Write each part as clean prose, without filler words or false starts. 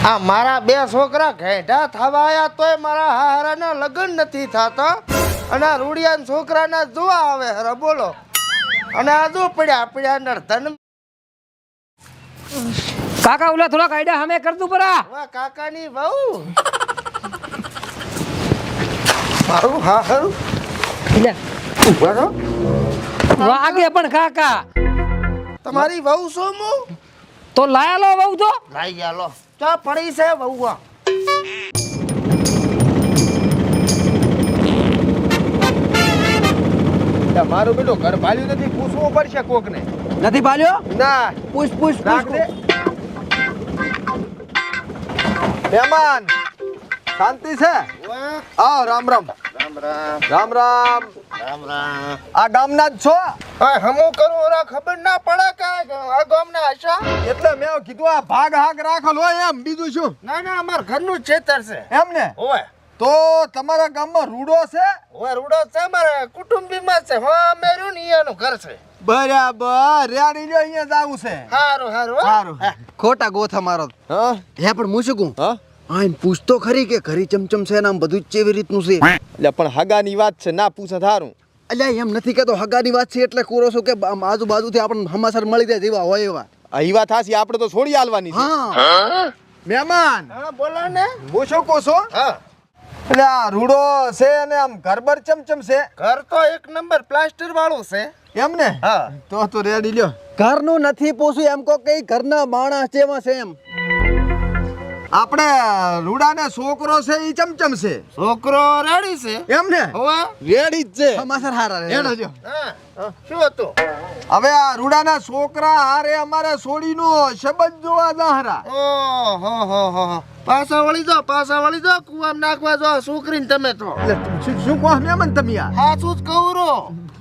આ મારા બે છોકરા ઘેઢા થવા આયા તોય મારા હારાના લગ્ન નથી થતા અને આ રૂડિયાના છોકરાના જોવા આવે હરે બોલો અને આ જો પડ્યા નડધન કાકા ઓલા થોડા કાયડા હમે કર દઉં પરા વાહ કાકાની વહુ મારું હા હારું લે ઉભા રહો વાગે પણ કાકા તમારી વહુ શું હું તો લાયા લો બહુ તો લાઈ ગયા લો ચા પડી છે વહુઆ મારું બેટો ઘર ભાલ્યું નથી, પૂછવું પડશે કોકને. નથી પાલ્યો ના પૂછ રાખ દે. મહેમાન શાંતિ છે? આવો રામ રામ રામ રામ રામ રામ રામ રામ આ ગામના જ છો? હા હમું કરું ઓરા ખબર ના પડે કે આ ગામના આશા એટલે મેં કીધું આ ભાગ હાક રાખેલ હોય એમ, બીજું શું? ના ના અમાર ઘરનું જ ખેતર છે એમ ને? ઓય તો તમારા ગામમાં રૂડો છે? ઓય રૂડો છે મારે કુટુંબીમાં છે હા મેરું ને એનું ઘર છે બરાબર રેડી લ્યો, અહીંયા જાવું છે. હારું હારું સારું. ખોટા ગોથા મારો હા હે પણ હું શું કહું હા આઈને પૂછતો ખરી કે ઘરી ચમચમ છે ને આમ બધું જ કેવી રીતનું છે એટલે પણ હગાની વાત છે, ના પૂછે થારું. અલ્યા એમ નથી કહેતો હગાની વાત છે એટલે કોરો છું કે આમ આજુબાજુથી આપણને હમાસર મળી જાય જેવા હોય એવા આ વાત હાસી, આપણે તો છોડી આલવાની છે. હા મહેમાન હા બોલો ને હું શું કહું છું? હા એટલે આ રૂડો છે અને આમ ઘરબર ચમચમ છે ઘર તો એક નંબર પ્લાસ્ટર વાળું છે એમ ને? હા તો રેડી લ્યો. ઘરનું નથી પૂછ્યું એમ કો કઈ ઘરના માણસ જેવા છે એમ આપણે રૂડાને છોકરો છે ઈ ચમચમ છે છોકરો રેડી છે એમ ને? હોવે રેડી જ છે. હમાસર હારા રે હેડો જો. હા શું હતું હવે આ રૂડાના છોકરા હારે અમારે છોડીનો સંબંધ જોવા દહરા. ઓહો હો હો પાછા વળી જાઓ કુવામાં નાખવા જાઓ છોકરીને તમે તો એટલે શું કહો મહેમાન તમે યાર? હાચું જ કહું રો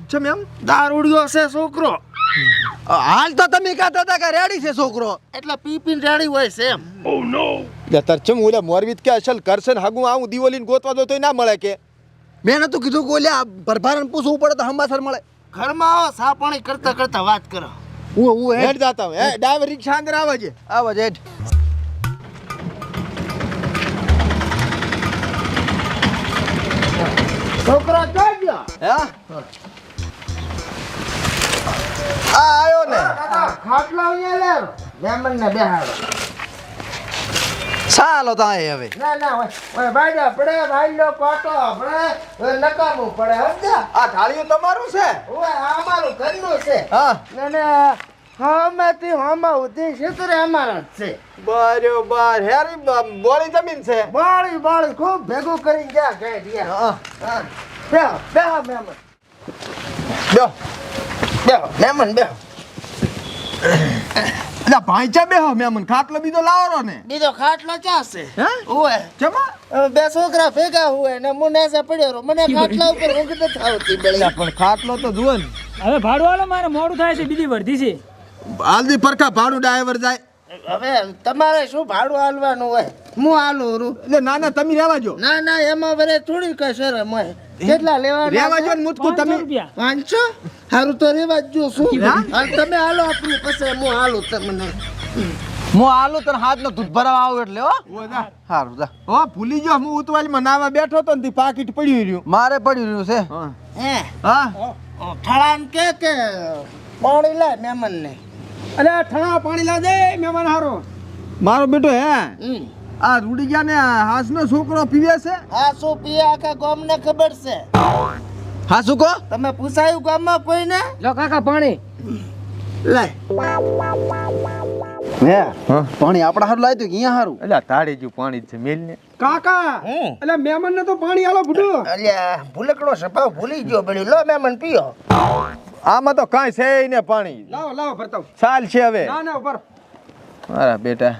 ચમ એમ? દારૂડિયો છે છોકરો હાલ તો તમે કહેતા હતા કે રેડી છે છોકરો એટલે પીપીને રેડી હોય છે એમ એટલે તરચમ ઓલા મોરવીત કે અસલ કરશે ને હાગું આવું દિવાલીને ગોતવા દો તોય ના મળે કે? મેં નતું કીધું કે ઓલ્યા ભરભારણ પૂછવું પડે તો હમાસર મળે ઘરમાં આવો સા પાણી કરતા કરતા વાત કરો હું હેડ જાતા હોય. હે ડ્રાઈવર રિક્ષા અંદર આવે છે. આવા જેઠ છોકરો જોઈ ગયો હે આ આયો ને. ખાટલા અહીંયા લે મહેમાન ને બેહાડો ચાલો તાય હવે ના ના ઓય ભાઈ પડે ભાઈ લો કોટો પડે નકામું પડે સમજ્યા આ થાળીઓ તમારું છે? ઓય આ અમારું ઘરનું છે હા અને હમાંથી હમા ઉધી ક્ષેત્રે અમારા જ છે બરોબર. હેરી બોળી જમીન છે. બાળી ખૂબ ભેગું કરીને જા ગઈ દિયા હા બેહો મહેમાન લ્યો. મહેમાન બેહો એટલે ભાઈચા બેહો મહેમાન, ખાટલો બીજો લાવો ને. બીજો ખાટલો ચાસે હે? ઓય જમા. બે છોકરા ભેગા હોય ને મુનેસે પડ્યો રહો મને ખાટલા ઉપર ઊંઘ નથી આવતી બળી પણ ખાટલો તો જુઓ ને. હવે ભાડું આલો મારે મોડું થાય છે બીજી વર્ધી છે હાલદી પરખા ભાડું ડ્રાઈવર જાય. હવે તમારે શું ભાડું હાલવાનું હોય હું હાલું રૂ એટલે ના ના તમે રહેવા જો. ના ના એમાં વરે થોડી કઈ શરમ હોય કેટલા લેવાના રહેવા જો ને મુતકુ તમે. 500 રૂપિયા 500 હારું તો રેવા જ જો શું હાલ તમે હાલો આપણું પછી હું હાલું તમને હું આલુ તને હાથ નો દૂધ ભરાવા આવું એટલે હો સારું જા હો ભૂલી ગયો, હું ઉતવાલીમાં નાવા બેઠો તો ને તે પાકીટ પડ્યું રહ્યું. મારે પડ્યું રહ્યું છે હે હા ઠળાન કે પાણી લાય મહેમાન ને અલે ઠણા પાણી લાદે મહેમાન હારો મારો બેટો હે આ રૂડિયા ને હાસનો છોકરો પીવે છે. આ શું પીએ આખા ગામ ને ખબર છે હા શું કહો તમે પૂછાયું ગામમાં કોઈને લો કાકા પાણી લાય હે પાણી આપડા હારું લાવ્યું કે અહીંયા હારું એટલે તાળી જેવું પાણી છે મેલ ને. કાકા એટલે મહેમાન ને તો પાણી આલો બુડો અલ્યા ભૂલકડો સપાવ ભૂલી ગયો બળી લો મહેમાન પીઓ આમાં તો કાંઈ છે ને પાણી. લાવો ભરતાવ ચાલ છે હવે ના ઉપર મારા બેટા.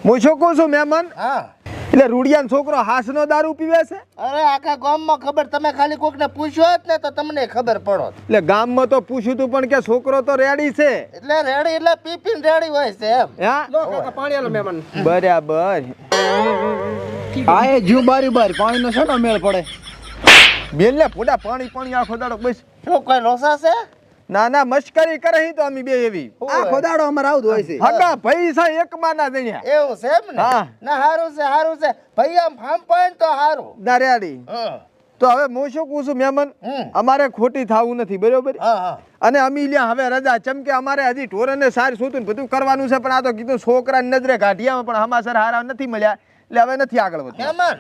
હું શું કહું છું મહેમાન, હા એટલે રૂડિયાનો છોકરો હાસનો દારૂ પીવે છે. અરે આખા ગામમાં ખબર તમે ખાલી કોકને પૂછ્યો હોત ને તો તમને ખબર પડોત એટલે ગામમાં તો પૂછ્યું તું પણ કે છોકરો તો રેડી છે. એટલે રેડી એટલે પીપીને રેડી હોય છે એમ હા લો કાકા પાણી આલો મહેમાન બરાબર. આ એ જીવ બારી પાણી નો છે ને મેળ પડે બેલ ને પોડા પાણી આખો દાડો બસ. શું કોઈ લોસા છે ના ના મશ્કરી કરે તો અમે બે એવી આખો દાડો અમારે આવતું હોય છે હગા પૈસા એક માના દણ્યા એવું છે એમ ને હા. ના હારું છે ભાઈ આમ ફામ પાય ને તો હારું ના રેડી હા તો હવે હું શું કહું છું મહેમાન અમારે ખોટી થાવું નથી બરોબર હા અને અમે લ્યા હવે રજા ચમકે અમારે હજી ઢોરને સાર સૂતું ને બધું કરવાનું છે પણ આ તો કીધું છોકરાની નજરે કાઢ્યા પણ હમાસર હારા નથી મળ્યા એટલે હવે નથી આગળ વધવું મહેમાન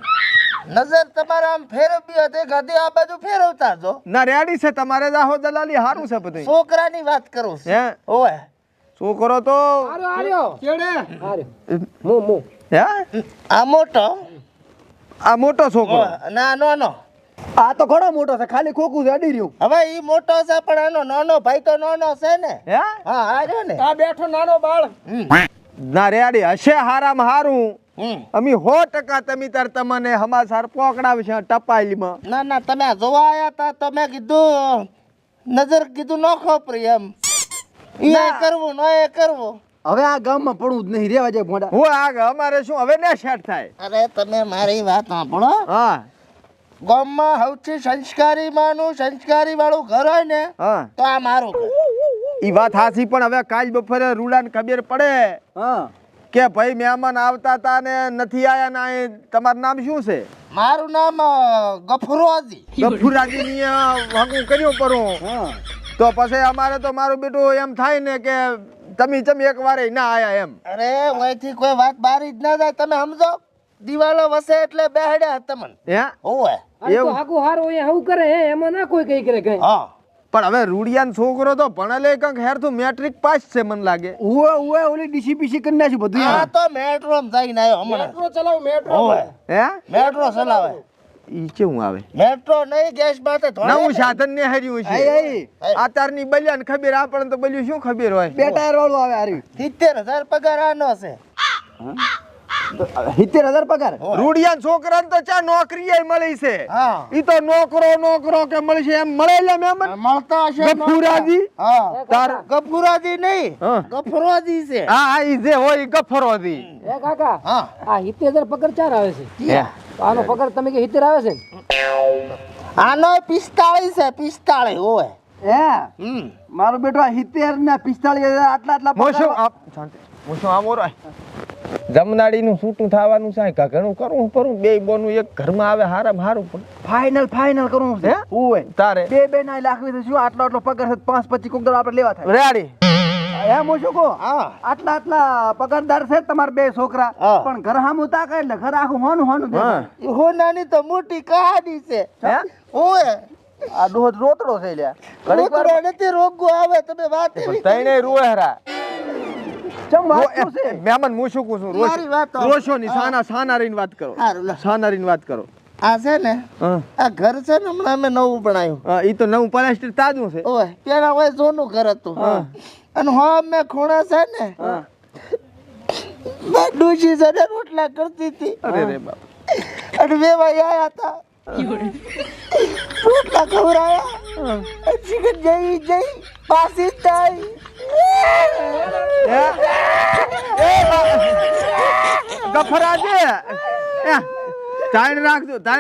નજર તમારે આમ ફેરવવી હતી ગાદી આ બાજુ ફેરવતા જો ના રેડી છે તમારે જાહો દલાલી હારું છે બધું છોકરાની વાત કરું છું હે ઓય છોકરો તો હે આ મોટો આ મોટો છોકરો ના નો આ તો ઘણો મોટો છે ખાલી ખોખું છે અડી રહ્યું હવે ઈ મોટો છે પણ આનો નાનો ભાઈ તો નાનો છે ને હે હા આ રહ્યો ને આ બેઠો નાનો બાળ ના રેડી હશે હારામાં હારું હમ. અમે 100% તમે તાર તમને હમાસાર પોકડાવશે ટપાઈલીમાં ના ના તમે જોવા આયા તા તો મેં કીધું નજર કીધું નો ખોપરી એમ ઈ કરવું નો એ કરવું હવે આ ગામમાં પડવું જ નહીં રેવા જાય ભોંડા હું આગ અમારે શું હવે ને સેટ થાય અરે તમે મારી વાત સાંભળો હા ગામમાં સૌથી સંસ્કારી માનું સંસ્કારી વાળું ઘર હોય ને હા તો આ મારું ઘર. ઈ વાત હાચી પણ હવે કાલ બપોરે રૂડાને ખબર પડે હા કે ભાઈ મહેમાન આવતા હતા ને નથી આયા ને આ તમારું નામ શું છે મારું નામ ગફરોજી ગફુરાજી ની હગું કર્યું પરું હા તો પછી અમારે તો મારું બેટું એમ થાય ને કે તમે એક વારે ના આયા એમ અરે ઓયથી કોઈ વાત બારી જ ના જાય તમે સમજો દિવાલો વસે એટલે બેહડ્યા તમને હે ઓય એવું હાકુ હારો એ હું કરે હે એમાં ના કોઈ કઈ કરે કઈ હા પણ હવે રૂડિયાન છોકરો તો ભણેલે કંઈક હેરતું મેટ્રિક પાસ છે મને લાગે ઉવે ઓલી ડીસીપીસી કરી નાખ્યું બધું આ યાર. તો મેટ્રો માં જઈને આવ્યો હમણાં મેટ્રો ચલાવ મેટ્રો ઓય હે મેટ્રો ચલાવે ઈ કેવું આવે મેટ્રો નહીં ગેસ માટે નવું સાધન ને હાર્યું છે આઈ, આઈ. આતારની બલ્યાને ખબર આપણને તો બલ્યું શું ખબર હોય બે ટાયર વાળું આવે હારી 70,000 પગાર આનો છે 70,000 પગાર રૂડિયાન છોકરાને તો ચા નોકરી મળી છે હા ઈ તો નોકરો કે મળશે એમ મળે લે મહેમાન મળતા હશે ગફુરાજી હા તાર ગફુરાજી નહીં હા. ગફરોજી છે હા હા ઈ જે હોય ઈ ગફરોજી એ કાકા હા આ 70,000 પગાર ચાર આવે છે હે તો આનો પગાર તમે કે 70 આવે છે આનો 45 છે 45 હોય હે મારો બેટો આ 70 ને 45,000 આટલા મોશો આપ શાંતિ મોશો આવો રે જમનાડીનું છૂટું થવાનું છે કા ઘણું કરવું પરું બે બોનું એક ઘરમાં આવે હારામ હારું પણ ફાઇનલ કરવું છે હે? ઓય તારે બે ના લાખવી તો શું આટલો પગાર છે 5-25 કોક દર આપણે લેવા થાય રેડી એમ હું શું કહું હા આટલા પગારદાર છે તમારા બે છોકરા હા. પણ ઘર હામું તાકાય એટલે ઘર આખું હોનું હા દેખાય. ઈ હોનાની તો મોટી કહાની છે હે ઓય આ ડોહો રોતડો છે લ્યા ઘડીક વાર રોકડો નથી રોગો આવે તમે વાત એવી તઈને રૂહેરા ચમ વાત શું છે મહેમાન હું શું કહું છું મારી વાત તો- રોશો ની સાના રહીને વાત કરો હારું લે. સાના રહીને વાત કરો આ છે ને હા આ ઘર છે ને હમણાં અમે નવું બનાવ્યું હા, ઈ તો નવું પ્લાસ્ટર તાજું છે ઓય પેલા હોય જૂનું ઘર હતું અને હો અમે ખૂણા છે ને મેં ડૂસી છે ને રોટલા કરતી હતી અરે રે બાપ અને બે ભાઈ આયા હતા રોટલા ખવડાયા ચિકન જઈ પાછી થાય ગફરાજે તાણ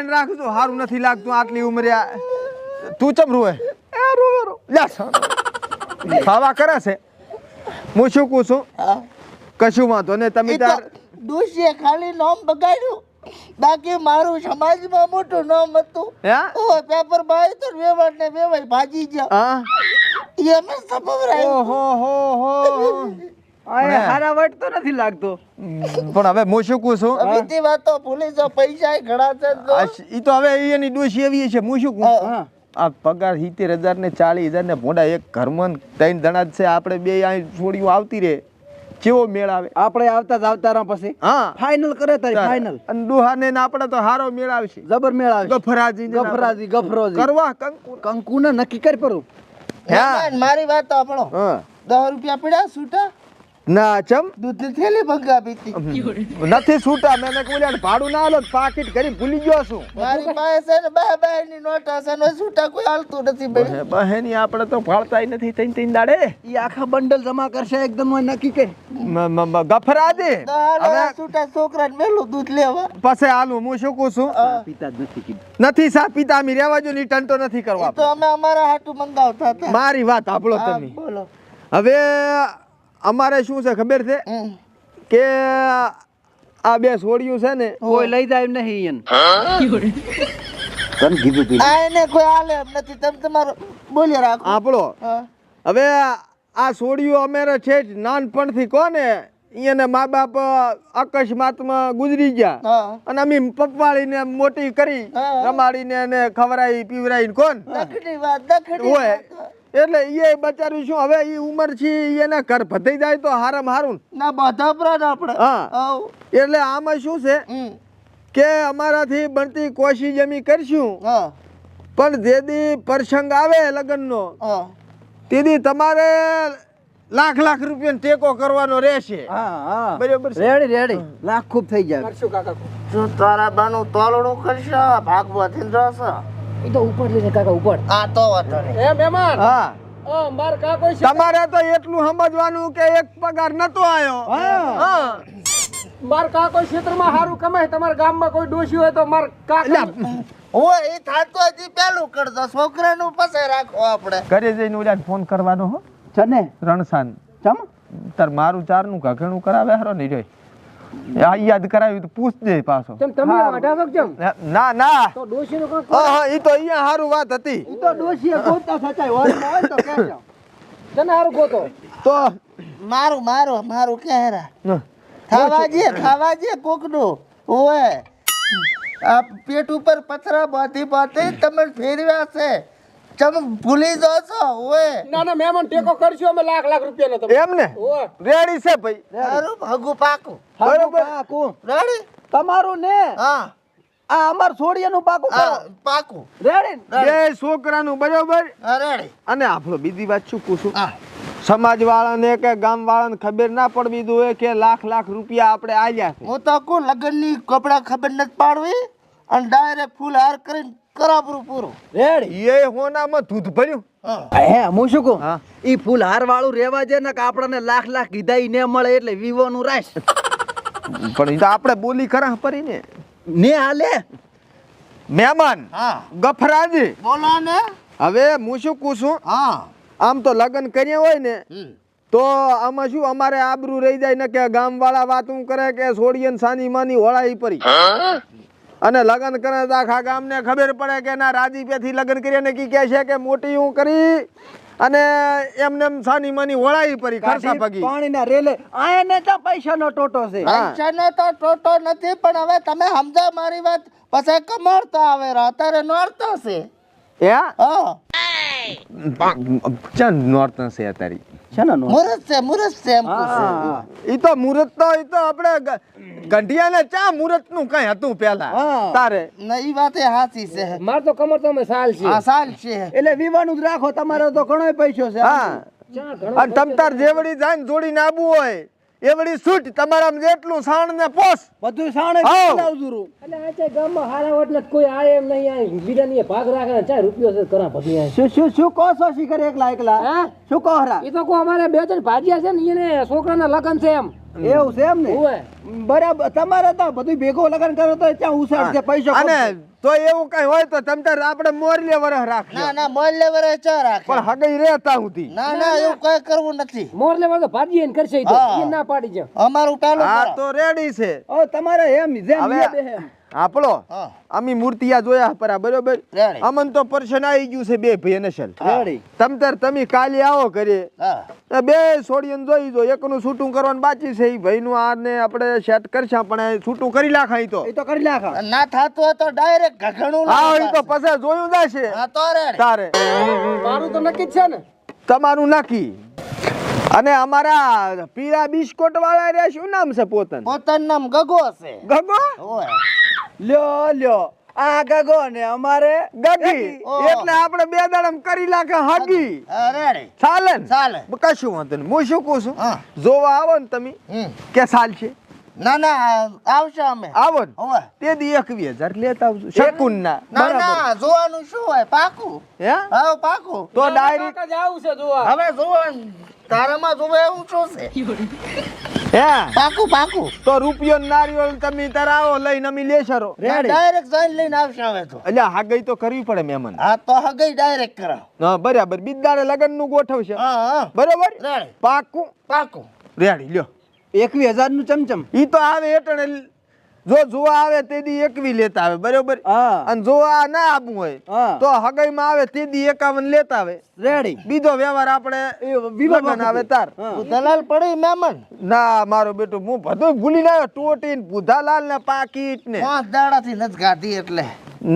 રાખજો હારું નથી લાગતું આટલી ઉંમરે તું ચમ રૂએ ખાવા કરે છે હું શું કહું છું હા. કશું વાંધો ને તમે ઈ તો તાર ડોશીએ ખાલી નામ બગાડ્યું બાકી મારું સમાજમાં મોટું નામ હતું હે ઓય પેપર બાય તો વેવાડ ને વેવાય ભાજી ગયા હા ઈ અમે સપવરાયું ઓહો હો આ હારા વટ તો નથી લાગતો પણ હવે હું શું કહું છું બીજી વાત તો ભૂલી જાઓ પૈસા ઘણા છે તો. ઈ તો હવે એની ડોશી એવી છે હું શું કહું હા. આ પગાર 70,000 ને 40,000 ને ભોંડા એક ઘરમાં 3 જણા જ છે આપણે બે અહીં છોડીઓ આવતી રે કેવો મેળ આવે આપણે આવતા રહા પછી હા ફાઇનલ કરે તારી ફાઇનલ અને ડોહાને ને આપણે તો હારો મેળ આવશે જબર મેળ આવે ગફરાજી ને ગફરોજી કરવા કંકુ કંકુ ને નક્કી કરી પરું મહેમાન, મારી વાત તો આપણો હા 10 રૂપિયા પડ્યા છૂટા ના ચમ દૂધની થેલી મંગાવી હતી નથી છૂટા મેં બોલ્યા ભાડું ના આલો પાકીટ કરી ભૂલી ગયો છું મારી પાસે છે ને બે ની નોટ હશે ને છૂટા કોઈ હાલતું નથી ભાઈ બહેની આપણે તો ભાળતાય નથી ત્રણ દાડે ઈ આખા બંડલ જમા કરશે એકદમ નક્કી કે ગફરા દે હવે છૂટા છોકરાને મેલું દૂધ લેવા પછી આલું હું શું કહું છું પિતા જ નથી કીધું નથી સા પિતા અમે રેવા જો ની ટંટો નથી કરવા તો અમે અમારા હાટું મંગાવતા હતા મારી વાત સાંભળો હા, તમે બોલો હવે અમારે શું છે ખબર છે હમ. કે આ બે છોડ્યું છે ને કોઈ લઈ જાય એમ નહીં તને કીધું તું આ એને કોઈ હાલે એમ નથી તમે તમારું બોલ્યા રાખો આપણો હા. હવે આ છોડ્યું અમારે છે જ નાનપણથી કોને એને મા બાપ અકસ્માતમાં ગુજરી ગયા હા અને અમે પપવાળીને મોટી કરી હા. રમાડીને એને ખવડાવી પીવડાવીને કોણ દખડી વાત હોય એટલે એ બચારું શું હવે એ ઉંમર છે એને ઘર ભતાઈ જાય તો હારામ હારું ના બધા પ્રાણ આપણે હા. આવ. એટલે આમાં શું છે હમ. કે અમારાથી બનતી કોશિશ અમે કરશું હા પણ જે દી પ્રસંગ આવે લગ્નનો હા તેથી તમારે લાખ રૂપિયાનો ટેકો કરવાનો રહેશે હા હા બરાબર છે રેડી લાખ ખૂબ થઈ જાય કરશું કાકા તું તારા બાનું તોલડું કરશે ભાગવતી જશે એ તો ઉપર લેશે કાકા ઉપર આ તો વાતો નહીં એ મહેમાન હા માર કાકો છે તમારે તો એટલું સમજવાનું કે એક પગાર નતો આવ્યો હા માર કાકો ક્ષેત્રમાં સારું કમાય તમારા ગામમાં કોઈ ડોશી હોય તો માર કાકા હોય એ થાતો હજી પેલું કરતો છોકરાનું પાસે રાખો આપણે ઘરે જઈને ઓલા ફોન કરવાનો હો છે ને રણસાન ચમ તાર મારું ચારનું ઘણું કરાવે હારો નહીં જોઈ આ યાદ કરાવ્યું તો પૂછજે પાછો તેમ તમે અઢાર કેમ ના ના તો ડોશી નું હા એ તો અહીંયા હારું વાત હતી ઈ તો ડોશીએ ગોતતા સચાય હોય તો કહેજો તને સારું ગોતો તો મારું કહેરા ખાવા જે કોકનું ઓય આ પેટ ઉપર પથરા બાંધી તમે ફેરવ્યા છે તમે ભૂલી જાઓ છો ઓય ના ના મહેમાન ટેકો કરશું અમે લાખ રૂપિયાનો તમે એમ ને ઓય રેડી છે ભાઈ તારું ભગું પાકું બરોબર પાકું રેડી તમારું ને હા આ અમાર છોડિયાનું પાકું કરો હા પાકું રેડી બે છોકરાનું બરોબર હા રેડી અને આપણો બીજી વાત શું પૂછું હા સમાજ વાળાને કે ગામ વાળાને ખબર ના પડવી જોઈએ કે લાખ રૂપિયા આપણે આલ્યા છે હું તો કહું લગ્નની કપડા ખબર નથી પાડવી અને ડાયરેક્ટ ફૂલ હાર કરીને કરાબરું પૂરું રેડી એ હોનામાં દૂધ ભર્યું હે હું શું કહું હા. ઈ ફૂલ હાર વાળું રેવા છે ને કે આપણને લાખ કીધા ઈ ને મળે એટલે વિવોનું રાશ પણ ઈ તો આપણે બોલી ખરા પરી ને હાલે મહેમાન હા ગફરાજી બોલો ને હવે હું શું પૂછું હા આમ તો લગ્ન કર્યા હોય ને તો આમાં શું અમારે આબરૂ રહી જાય ને કે ગામ વાળા વાતું કરે કે છોડીએ સાની માની હોળાઈ પરી અને લગ્ન કરે તો આખા ગામને ખબર પડે કે ના રાજીપેથી લગ્ન કર્યા ને કી કહે છે કે મોટી હું કરી અને એમને એમ સાની માની હોળાઈ પરી ખર્ચા પગી પાણીના રેલે આયા ને તો પૈસાનો ટોટો છે પૈસાનો તો ટોટો નથી પણ હવે તમે સમજા મારી વાત પછી કમાડતા આવે અત્યારે નોરતો છે હે હા ચાલ નોર્તન છે તારી છે ને મુરત છે એમ કહું છું. ઈ તો મુહૂર્ત તો ઈ તો આપણે ગંઢિયાને ચા મુહૂર્ત નું કઈ હતું પેલા હા. તારે ના ઈ વાત એ સાચી છે માર તો કમર તો અમે સાલ છે આ સાલ છે એટલે વિવાનું જ રાખો તમારો તો ઘણો પૈસો છે હા અને તમ તાર જેવડી જાય ને જોડીને આબુ હોય એવડી છૂટ તમારામાં જેટલું સાણ ને પોસ બધું સાણે હાવ. લાવજુરું એટલે આ છે ગામમાં હારા એટલે કોઈ આય એમ નહીં આય બીજાની ભાગ રાખે ને ચાર રૂપિયો છે કરા ભગી આય શું કહો છો શિખર એકલા હા? શું કહો હરા એ તો કો અમારે બે ત્રણ ભાજીયા છે ને એને છોકરાના લગન છે એમ એવું છે એમ ને ઓય બરાબર તમારે તો બધું ભેગો લગન કરો તો ત્યાં ઉસાડ છે પૈસો અને તો એવું કઈ હોય તો તમ તાર આપણે મોરલે વરહ રાખજો ના ના મોલ લેવરે ચા રાખે પણ હગઈ રહેતા હુંથી ના ના એવું કઈ કરવું નથી મોર લેવા તો ભાજી એને કરશે ઈ તો હા. એ ના પાડી છે અમારું પેલું હા કરો. તો રેડી છે ઓ તમારે એમ જેમ હવે લે બેહે. આપણો હા અમે મૂર્તિયા જોયા પરા બરોબર રેડી. અમન તો પર્સન આવી ગયું છે બે ભાઈ નસલ રેડી. તમ તાર તમે કાલે આવો ઘરે હા તો બે છોડીને જોઈ જો એકનું શૂટિંગ કરવાનું બાકી છે એ ભાઈનું આને આપણે સેટ કરશા પણ એ છૂટું કરી નાખાય તો એ તો કરી નાખા ના થાતું હોય તો ડાયરેક્ટ ઘઘણું હા એ તો લાવવા છે. પછી જોયું જશે હા તો રેડી. તારે મારું તો નક્કી જ છે ને તમારું નક્કી અને અમારા પીળા બિસ્કોટ વાળા રે શું નામ છે પોતન પોતાનું નામ ગગો છે ગગો ઓય લ્યો આ ગગો ને અમારે ગગી ઓહો. એટલે આપણે બે દાડમ કરી નાખે હગી રેડી ચાલે ને ચાલે કશું વાંધો નહીં હું શું કહું છું હા. જોવા આવો ને તમે હમ. કે ચાલશે ના ના આવશે અમે આવો ને હવે તે દી 21,000 લેતા આવજો શકુન ના ના ના જોવાનું શું હોય પાકું હે હા પાકું તો ડાયરેક્ટ કાકા જાવું છે જોવા હવે જોવાનું તારામાં જોવે એવું શું છે હે પાકું પાકું તો રૂપિયો ને નારિયેળ તમે તાર આવો લઈને અમે લેશરો ડાયરેક્ટ જઈને લઈને આવશે હવે તો એટલે હાગઈ તો કરવી પડે મહેમાન હા તો હગઈ ડાયરેક્ટ કરાવ હા બરાબર બિદાડે લગન નું ગોઠવશે હા હા બરાબર રેડી પાકું પાકું રેડી લ્યો 21,000 નું ચમચમ ઈ તો આવે એટલે જો જોવા આવે તે દી 21 લેતા આવે બરોબર હા અને જોવા ના આપવું હોય હા તો હગાઈમાં આવે તે દી 51 લેતા આવે રેડી બીજો વ્યવહાર આપણે વિવાહ લગન આવે તાર દલાલ પડી મહેમાન ના મારો બેટો હું બધું ભૂલી ના આવ્યો ટોટી ને ભૂધાલાલ ને પાકીટ ને 5 દાડાથી નથી ગાધી એટલે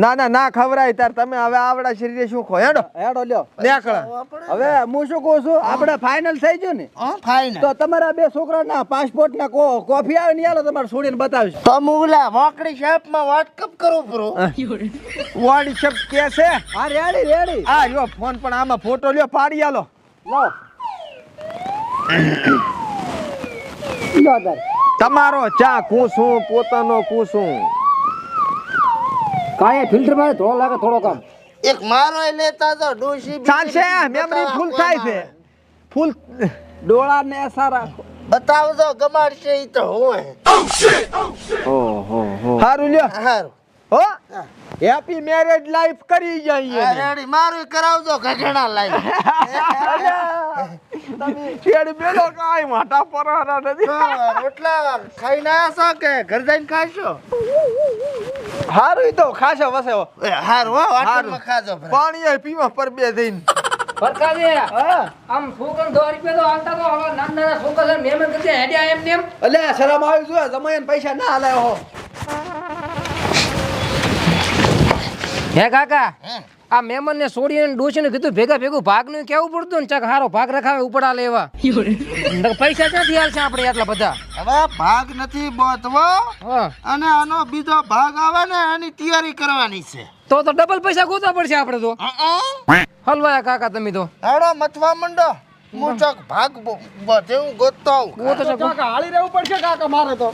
ના ના ના ખવરાય તાર તમે હવે આવડા શરીરે શું ખો હેડો હેડો લ્યો નેકળા હવે હું શું કહું છું આપણે ફાઇનલ થઈ ગયું ને હા ફાઈન તો તમારા બે છોકરાના પાસપોર્ટ ના કોફી આવે ને આલો તમારે છોડીને બતાવજો તો મુગલા વાકડી શેપમાં વોટ્સઅપ કરું પૂરો વોટ્સએપ કે છે હા રેડી રેડી આ લ્યો ફોન પણ આમાં ફોટો લ્યો પાડી આલો લો લો તાર તમારો ચા કુસું પોતાનો કુસું કાંઈ ફિલ્ટર માં ધોળો લાગે થોડો કામ એક મારો લેતા તો ડોશી ચાલશે મેમરી ફૂલ થાય છે ફૂલ ડોળા ને સારા બતાવજો ગમાડશે ઈ તો હોય ઓહો સારું લ્યો હારું હો હેપી મેરેજ લાઈફ કરી જઈએ રેડી મારું કરાવજો ઘઘડા લાઈ તમે છેડ બેલો કાઈ માટા પરાના નથી રોટલા ખાઈને આયા છો કે ઘર જઈને ખાશો હારું તો ખાશે વસે હારું હો વાટરમાં ખાજો પાણી પીવા પર બે થઈને ફરકાજે આમ છોકરા 10 રૂપિયા તો હાલતા તો હવે નાના નાના છોકરા મહેમાન કરતે હેડ્યા એમ ને એમ એટલે શરમ આવી જોઈએ જમાઈને પૈસા ના હાલે હો હે કાકા આ મહેમાન ને છોડીને ડોશીને કીધું ભેગા ભેગું ભાગનું કેવું પડતું ને ચાક હારો ભાગ રખાવે ઉપડા લેવા પૈસા ક્યાંથી હાલશે આપણે એટલા બધા હવે ભાગ નથી બોતવો હા અને આનો બીજો ભાગ આવે ને એની તૈયારી કરવાની છે તો ડબલ પૈસા ગોતવા પડશે આપણે તો હલવાયા કાકા તમે તો હેડો મથવા મંડો હું ચોક ભાગ બધે હું ગોતતો આવું ગોતો છો હાળી રહેવું પડશે કાકા મારે તો